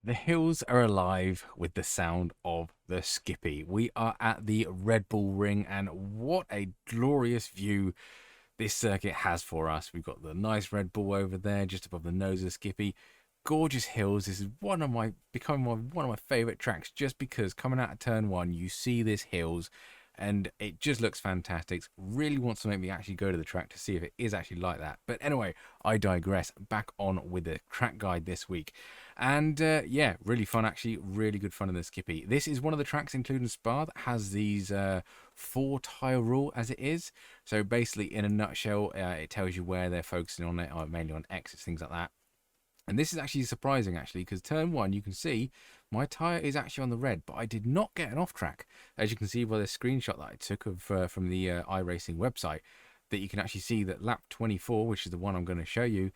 The hills are alive with the sound of the Skippy. We are at the Red Bull Ring, and what a glorious view this circuit has for us. We've got the nice Red Bull over there, just above the nose of Skippy. Gorgeous hills. This is one of my favorite tracks, just because coming out of turn one, you see this hills, and it just looks fantastic. Really wants to make me actually go to the track to see if it is actually like that. But anyway, I digress. Back on with the track guide this week. And yeah, really fun actually, really good fun in the Skippy. This is one of the tracks, including Spa, that has these four tire rule as it is. So basically, in a nutshell, it tells you where they're focusing on it, mainly on exits, things like that. And this is actually surprising, actually, because turn one, you can see my tyre is actually on the red, but I did not get an off track. As you can see by the screenshot that I took of from the iRacing website, that you can actually see that lap 24, which is the one I'm going to show you,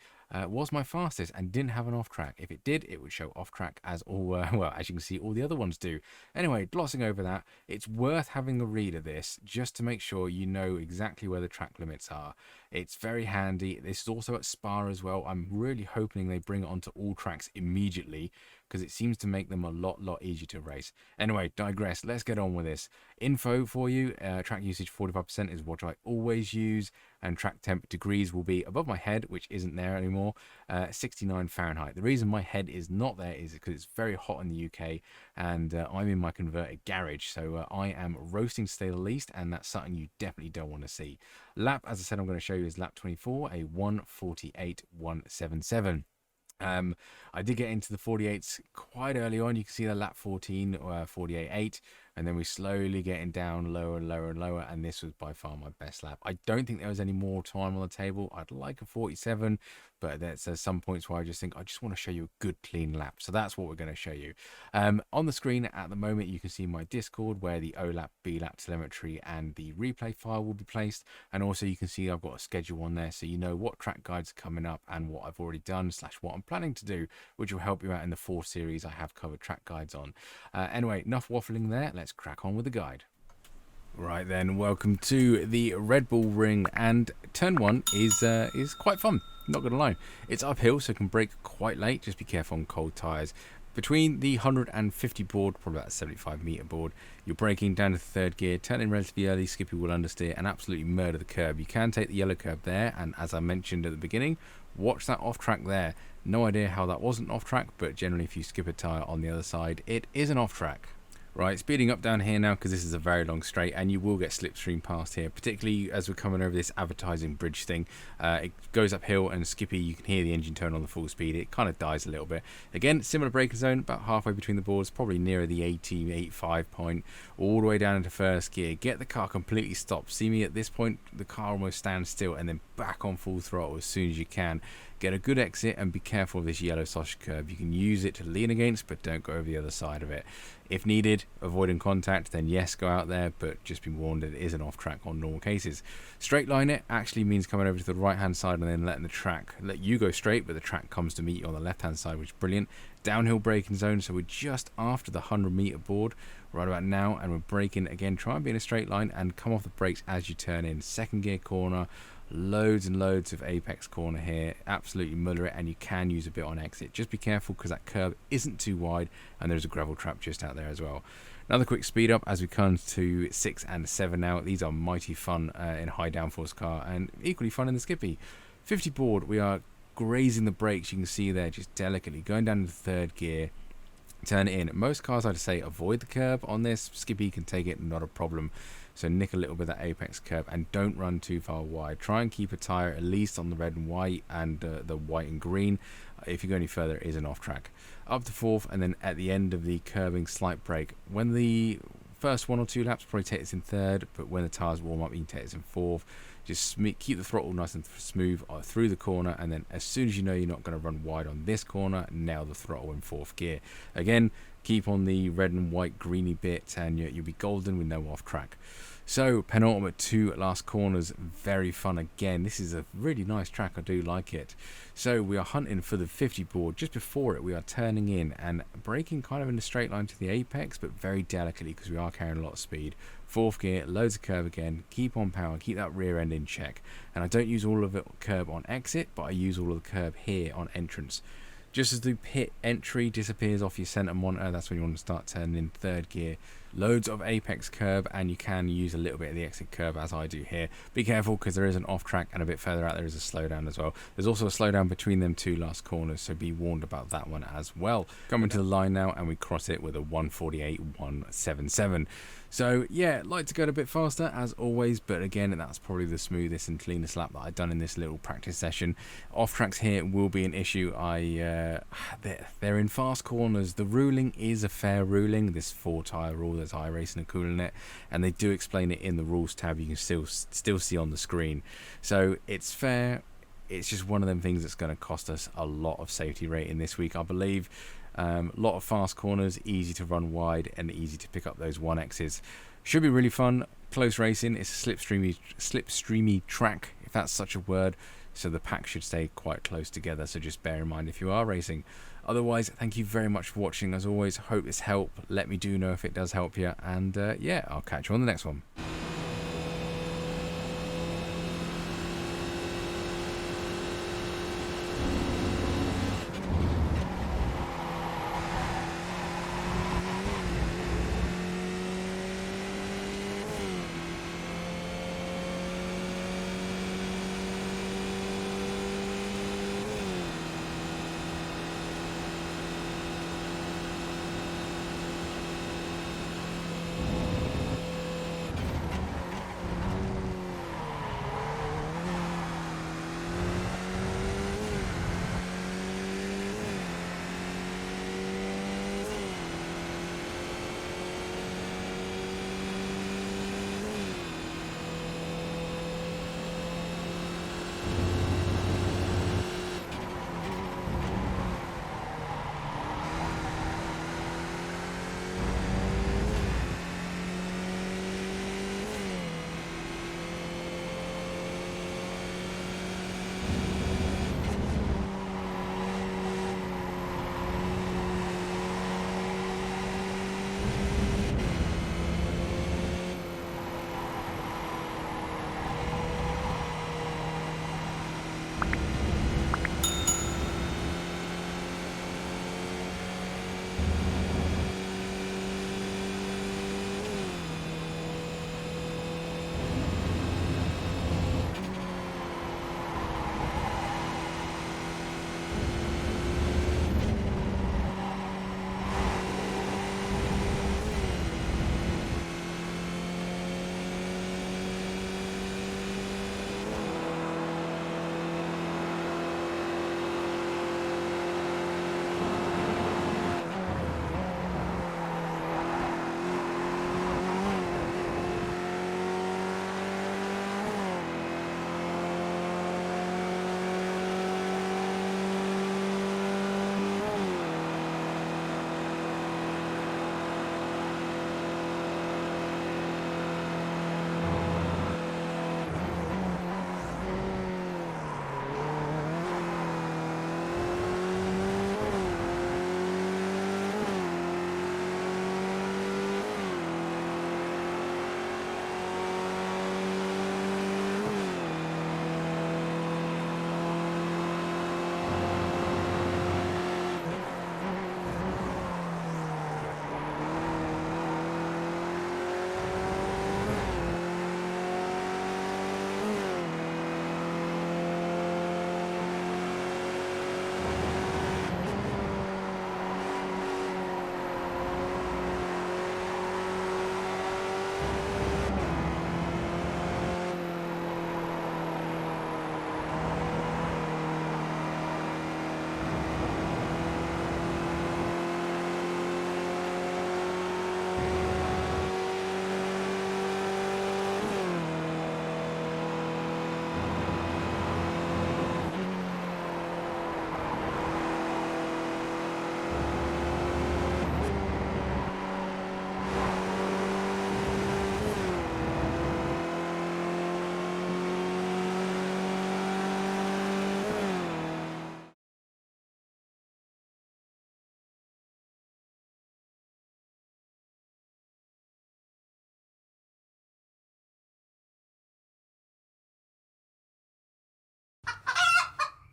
was my fastest and didn't have an off track. If it did, it would show off track as all well, as you can see all the other ones do. Anyway, glossing over that, it's worth having a read of this just to make sure you know exactly where the track limits are. It's very handy. This is also at Spa as well. I'm really hoping they bring it onto all tracks immediately, because it seems to make them a lot easier to race. Anyway, digress. Let's get on with this. Info for you. Track usage 45% is what I always use, and track temp degrees will be above my head, which isn't there anymore, 69 Fahrenheit. The reason my head is not there is because it's very hot in the UK, and I'm in my converted garage, so I am roasting to say the least, and that's something you definitely don't want to see. Lap, as I said, I'm going to show you is lap 24, a 1:48.177. I did get into the 48s quite early on. You can see the lap 14, 48.8, and then we slowly getting down lower and lower and lower, and this was by far my best lap. I don't think there was any more time on the table. I'd like a 47, but there's some points where I just think I just want to show you a good clean lap, so that's what we're going to show you. On the screen at the moment, you can see my Discord, where the OLAP, BLAP telemetry and the replay file will be placed, and also you can see I've got a schedule on there, so you know what track guides are coming up and what I've already done / what I'm planning to do, which will help you out in the 4 series I have covered track guides on. Anyway, enough waffling there. Let's crack on with the guide. Right then, welcome to the Red Bull Ring, and turn one is quite fun. Not gonna lie, it's uphill, so it can brake quite late. Just be careful on cold tires. Between the 150 board, probably about a 75-meter board, you're braking down to third gear, turning relatively early. Skippy will understeer and absolutely murder the curb. You can take the yellow curb there, and as I mentioned at the beginning, watch that off track there. No idea how that wasn't off track, but generally, if you skip a tire on the other side, it is an off track. Right, speeding up down here now, because this is a very long straight, and you will get slipstream past here, particularly as we're coming over this advertising bridge thing. It goes uphill, and Skippy, you can hear the engine turn on the full speed. It kind of dies a little bit. Again, similar braking zone, about halfway between the boards, probably nearer the 80, 85 point, all the way down into first gear. Get the car completely stopped. See me at this point, the car almost stands still, and then back on full throttle as soon as you can. Get a good exit and be careful of this yellow sausage curb. You can use it to lean against, but don't go over the other side of it. If needed, avoiding contact, then yes, go out there, but just be warned that it is an off track on normal cases. Straight line it actually means coming over to the right hand side and then letting the track let you go straight, but the track comes to meet you on the left hand side, which is brilliant. Downhill braking zone, so we're just after the 100-meter board right about now, and we're braking again. Try and be in a straight line and come off the brakes as you turn in. Second gear corner. Loads and loads of apex corner here, absolutely muller it, and you can use a bit on exit. Just be careful because that curb isn't too wide, and there's a gravel trap just out there as well. Another quick speed up as we come to 6 and 7 now. These are mighty fun in a high downforce car, and equally fun in the Skippy. 50 board, we are grazing the brakes, you can see there, just delicately going down into third gear. Turn it in. Most cars, I'd say, avoid the curb. On this, Skippy can take it, not a problem. So nick a little bit of that apex curb and don't run too far wide. Try and keep a tyre at least on the red and white and the white and green. If you go any further, it is an off track. Up to fourth, and then at the end of the curbing, slight brake. When the first 1 or 2 laps, probably take this in third, but when the tyres warm up, you can take this in fourth. Just keep the throttle nice and smooth through the corner, and then as soon as you know you're not going to run wide on this corner, nail the throttle in fourth gear. Again, keep on the red and white greeny bit, and you'll be golden with no off track. So penultimate 2 last corners, very fun again. This is a really nice track, I do like it. So we are hunting for the 50 board. Just before it, we are turning in and braking kind of in a straight line to the apex, but very delicately because we are carrying a lot of speed. Fourth gear, loads of curb again, keep on power, keep that rear end in check. And I don't use all of it curb on exit, but I use all of the curb here on entrance. Just as the pit entry disappears off your center monitor, that's when you want to start turning in third gear. Loads of apex curb, and you can use a little bit of the exit curb as I do here. Be careful because there is an off track, and a bit further out there is a slowdown as well. There's also a slowdown between them two last corners, so be warned about that one as well. Coming to the line now, and we cross it with a 148.177. So yeah, like to go a bit faster as always, but again, that's probably the smoothest and cleanest lap that I've done in this little practice session. Off tracks here will be an issue. They're in fast corners. The ruling is a fair ruling. This 4-tyre rule, there's iRacing and Cooling it, and they do explain it in the rules tab. You can still see on the screen, so it's fair. It's just one of them things that's going to cost us a lot of safety rating this week, I believe. A lot of fast corners, easy to run wide and easy to pick up those 1Xs. Should be really fun. Close racing. It's a slipstreamy track, if that's such a word, so the pack should stay quite close together, so just bear in mind if you are racing. Otherwise, thank you very much for watching. As always, hope this helped. Let me know if it does help you, and yeah, I'll catch you on the next one.